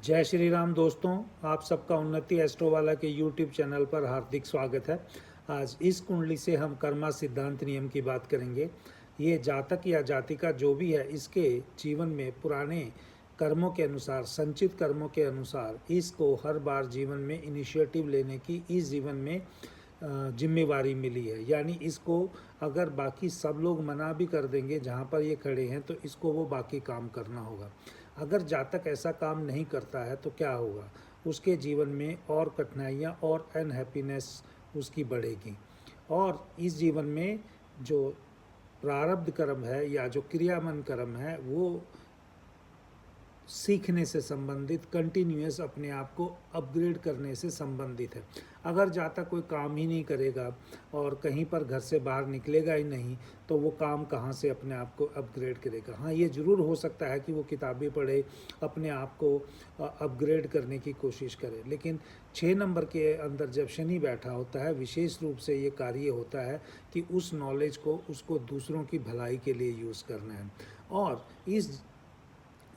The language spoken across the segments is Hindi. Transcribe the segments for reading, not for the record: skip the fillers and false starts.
जय श्री राम दोस्तों, आप सबका उन्नति एस्ट्रोवाला के यूट्यूब चैनल पर हार्दिक स्वागत है। आज इस कुंडली से हम कर्मा सिद्धांत नियम की बात करेंगे। ये जातक या जातिका जो भी है, इसके जीवन में पुराने कर्मों के अनुसार, संचित कर्मों के अनुसार इसको हर बार जीवन में इनिशिएटिव लेने की इस जीवन में जिम्मेवारी मिली है। यानी इसको अगर बाकी सब लोग मना भी कर देंगे जहाँ पर ये खड़े हैं, तो इसको वो बाकी काम करना होगा। अगर जातक ऐसा काम नहीं करता है तो क्या होगा, उसके जीवन में और कठिनाइयाँ और अनहैप्पीनेस उसकी बढ़ेगी। और इस जीवन में जो प्रारब्ध कर्म है या जो क्रियामन कर्म है, वो सीखने से संबंधित, कंटिन्यूअस अपने आप को अपग्रेड करने से संबंधित है। अगर जातक कोई काम ही नहीं करेगा और कहीं पर घर से बाहर निकलेगा ही नहीं, तो वो काम कहाँ से अपने आप को अपग्रेड करेगा। हाँ, ये ज़रूर हो सकता है कि वो किताबें पढ़े, अपने आप को अपग्रेड करने की कोशिश करे, लेकिन 6 नंबर के अंदर जब शनि बैठा होता है, विशेष रूप से ये कार्य होता है कि उस नॉलेज को उसको दूसरों की भलाई के लिए यूज़ करना है। और इस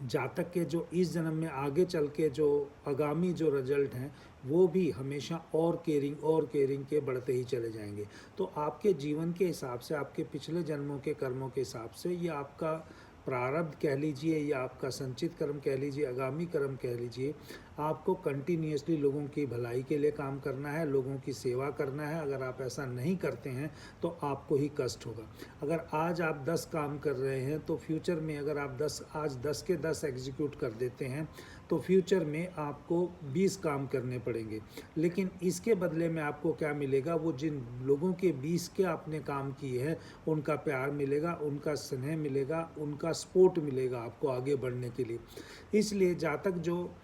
जातक के जो इस जन्म में आगे चल के जो आगामी जो रिजल्ट हैं, वो भी हमेशा और केयरिंग के बढ़ते ही चले जाएंगे। तो आपके जीवन के हिसाब से, आपके पिछले जन्मों के कर्मों के हिसाब से, ये आपका प्रारब्ध कह लीजिए या आपका संचित कर्म कह लीजिए, आगामी कर्म कह लीजिए, आपको कंटिन्यूअसली लोगों की भलाई के लिए काम करना है, लोगों की सेवा करना है। अगर आप ऐसा नहीं करते हैं तो आपको ही कष्ट होगा। अगर आज आप 10 काम कर रहे हैं तो फ्यूचर में अगर आप आज 10 के 10 एग्जीक्यूट कर देते हैं तो फ्यूचर में आपको 20 काम करने पड़ेंगे। लेकिन इसके बदले में आपको क्या मिलेगा, वो जिन लोगों के 20 के आपने काम किए हैं उनका प्यार मिलेगा, उनका स्नेह मिलेगा, उनका सपोर्ट मिलेगा आपको आगे बढ़ने के लिए। इसलिए जातक जो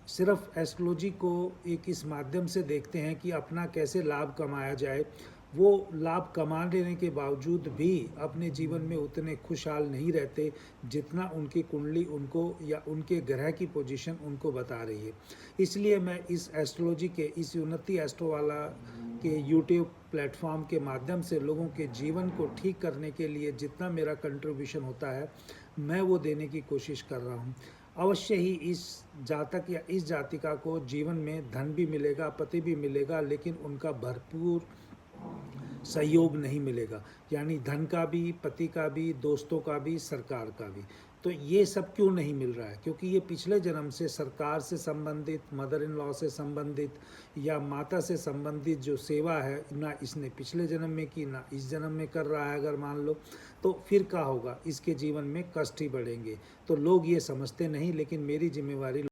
सिर्फ एस्ट्रोलॉजी को एक इस माध्यम से देखते हैं कि अपना कैसे लाभ कमाया जाए, वो लाभ कमा लेने के बावजूद भी अपने जीवन में उतने खुशहाल नहीं रहते जितना उनकी कुंडली उनको या उनके ग्रह की पोजीशन उनको बता रही है। इसलिए मैं इस एस्ट्रोलॉजी के, इस उन्नति एस्ट्रोवाला के यूट्यूब प्लेटफॉर्म के माध्यम से लोगों के जीवन को ठीक करने के लिए जितना मेरा कंट्रीब्यूशन होता है, मैं वो देने की कोशिश कर रहा हूँ। अवश्य ही इस जातक या इस जातिका को जीवन में धन भी मिलेगा, पति भी मिलेगा, लेकिन उनका भरपूर सहयोग नहीं मिलेगा। यानी धन का भी, पति का भी, दोस्तों का भी, सरकार का भी। तो ये सब क्यों नहीं मिल रहा है? क्योंकि ये पिछले जन्म से सरकार से संबंधित, मदर इन लॉ से संबंधित या माता से संबंधित जो सेवा है, ना इसने पिछले जन्म में की, ना इस जन्म में कर रहा है। अगर मान लो, तो फिर क्या होगा, इसके जीवन में कष्ट ही बढ़ेंगे। तो लोग ये समझते नहीं, लेकिन मेरी जिम्मेवारी